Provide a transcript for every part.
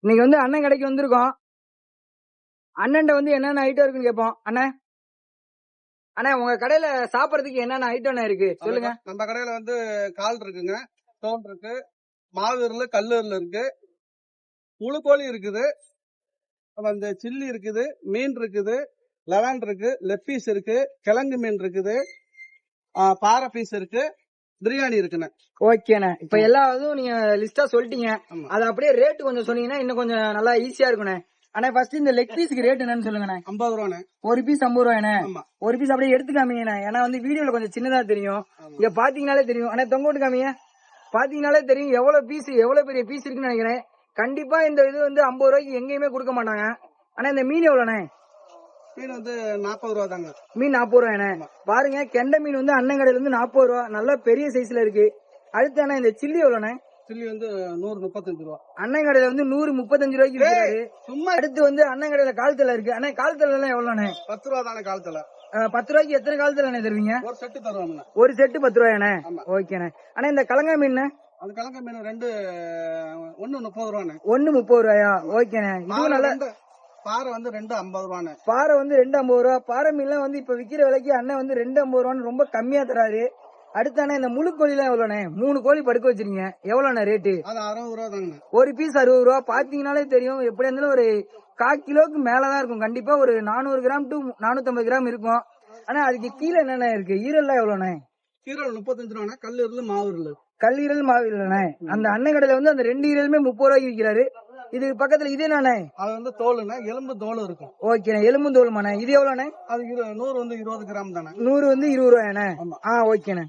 இன்னைக்கு வந்து அண்ணன் கடைக்கு வந்திருக்கோம். அண்ணன்ட்ட வந்து என்னென்ன ஐட்டம் இருக்குன்னு கேட்போம். அண்ணே அண்ணே உங்க கடையில சாப்பிடறதுக்கு என்னென்ன ஐட்டம் இருக்கு சொல்லுங்க. நம்ம கடையில வந்து கால் இருக்குங்க, தோல் இருக்கு, மாவீரல், கல்லூரில் இருக்கு, முழு கோழி இருக்குது, அந்த சில்லி இருக்குது, மீன் இருக்குது, லெவான் இருக்கு, லெக் பீஸ் இருக்கு, கிழங்கு மீன் இருக்குது, பாறை பீஸ் இருக்கு, பிரியாணி இருக்குண்ணே. ஓகேண்ணே. இப்ப எல்லா இதுவும் நீங்க லிஸ்டா சொல்லிட்டீங்க. அது அப்படியே ரேட் கொஞ்சம் சொன்னீங்கன்னா இன்னும் கொஞ்சம் நல்லா ஈஸியா இருக்குண்ணே. ஆனா ஃபர்ஸ்ட் இந்த லெக் பீஸ்க்கு ரேட் என்னன்னு சொல்லுங்கண்ணே. 50 ரூபாண்ணே. ஒரு பீஸ் 50 ரூபாய்ண்ணே. ஒரு பீஸ் அப்படியே எடுத்து காமிங்கண்ணே. ஏன்னா வந்து வீடியோல கொஞ்சம் சின்னதா தெரியும். இங்க பாத்தீங்கன்னாலே தெரியும். ஆனா தொங்க விட்டு காமிங்க. பாத்தீங்கன்னாலே தெரியும் எவ்வளவு பீஸ், எவ்வளவு பெரிய பீஸ் இருக்குன்னு நினைக்கிறேன். கண்டிப்பா இந்த இது வந்து 50 ரூபாய்க்கு எங்கேயுமே கொடுக்க மாட்டாங்க. ஆனா இந்த மீன் எவ்வளவுண்ணே? மீன் வந்து 40 ரூபா தாங்க. மீன் 40 ரூபாய்ண்ணே. பாருங்க கெண்டை மீன் வந்து அண்ணன் கடையில இருந்து 40 ரூபா, நல்ல பெரிய சைஸ்ல இருக்கு. அடுத்து அண்ணா இந்த சில்லி எவ்வளவுண்ணே? சில்லி வந்து 135 ரூபா. அண்ணன் கடையில வந்து 135 ரூபாய்க்கு இருக்காரு. சும்மா அடுத்து வந்து அண்ணன் கடையில கால் தலை இருக்கு. அண்ணா கால் தலை எல்லாம் எவ்வளவுண்ணே? 10 ரூபா தானே கால் தலை. 10 ரூபாய்க்கு எத்தனை கால் தலை தருவீங்க? ஒரு செட்டு தருவாங்க. ஒரு செட்டு 10 ரூபாய்ண்ணே. ஓகேண்ணே. அண்ணா இந்த கலங்கா மீன்? அது கலங்க மீன் 1 30 ரூபாண்ணே. 1 30 ரூபாயா? ஓகேண்ணே. இதுவும் நல்ல பாறை வந்து 2 50 ரூபாண்ணே. பாறை வந்து 2 50 ரூபா. பாறை மீன்லாம் வந்து இப்ப விக்கிற விலைக்கு அண்ணன் வந்து 2 50 ரூபான்னு ரொம்ப கம்மியா தராரு. அடுத்தானே இந்த முழு கோழி எல்லாம் எவ்வளவுண்ணே? 3 கோழி படுக்க வச்சிருக்கீங்க, எவ்வளவுண்ணே ரேட்டு? அது 60 ரூபா தாங்க. ஒரு பீஸ் 60 ரூபா. பாத்தீங்கன்னாலே தெரியும் எப்படி இருந்தாலும் ஒரு 1/4 கிலோக்கு மேலதான் இருக்கும். கண்டிப்பா ஒரு 400 கிராம் டு 450 கிராம் இருக்கும். ஆனா அதுக்கு கீழே என்னென்ன இருக்கு? ஈரல்லாம் எவ்வளவுண்ணே? ஈரல் 35 ரூபாண்ணே. கல்லூரில் மாவீரல். கல்லீரல் மாவீரல்ண்ணே. அந்த அண்ணன் கடையில வந்து அந்த 2 ஈரலுமே 30 ரூபாய்க்கு விற்கிறாரு. இது பக்கத்துல இது என்னண்ணே? அது வந்து தோலுண்ணே, எலும்பு தோல் இருக்கும். ஓகேண்ணே. எலும்பு தோலுமாண்ணே. இது எவ்வளவுண்ணே? அது 100 வந்து 20 கிராம் தானே. 100 வந்து 20 ரூபாய்ண்ணே. ஓகேண்ணே.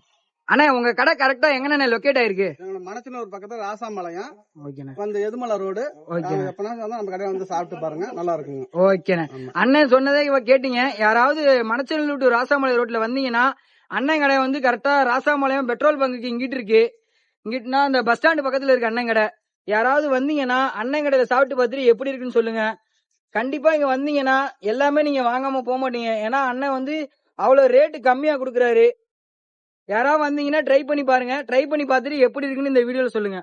அண்ணா உங்க கடை கரெக்டா எங்கண்ணே லொகேட் ஆயிருக்கு? மணச்சனூர் பக்கத்துல ராசாமலையம். ஓகேண்ணே. வந்து எதுமலை ரோடு. ஓகேண்ணே. எப்பனா நம்ம கடையில வந்து சாப்பிட்டு பாருங்க, நல்லா இருக்குங்க. ஓகேண்ணே. அண்ணன் சொன்னதே இவ கேட்டீங்க. யாராவது மணச்சனூர் டு ராசாமலை ரோட்ல வந்தீங்கன்னா அண்ணன் கடை வந்து கரெக்டா ராசாமலையம் பெட்ரோல் பங்குக்கு இங்கிட்டு இருக்கு. இங்கிட்டுனா அந்த பஸ் ஸ்டாண்டு பக்கத்துல இருக்கு அண்ணன் கடை. யாராவது வந்தீங்கன்னா அண்ணன் கடையில சாப்பிட்டு பார்த்துட்டு எப்படி இருக்குன்னு சொல்லுங்க. கண்டிப்பா இங்க வந்தீங்கன்னா எல்லாமே நீங்க வாங்காம போக மாட்டீங்க. ஏன்னா அண்ணன் வந்து அவ்வளவு ரேட்டு கம்மியா கொடுக்குறாரு. யாராவது வந்தீங்கன்னா ட்ரை பண்ணி பாருங்க. ட்ரை பண்ணி பார்த்துட்டு எப்படி இருக்குன்னு இந்த வீடியோல சொல்லுங்க.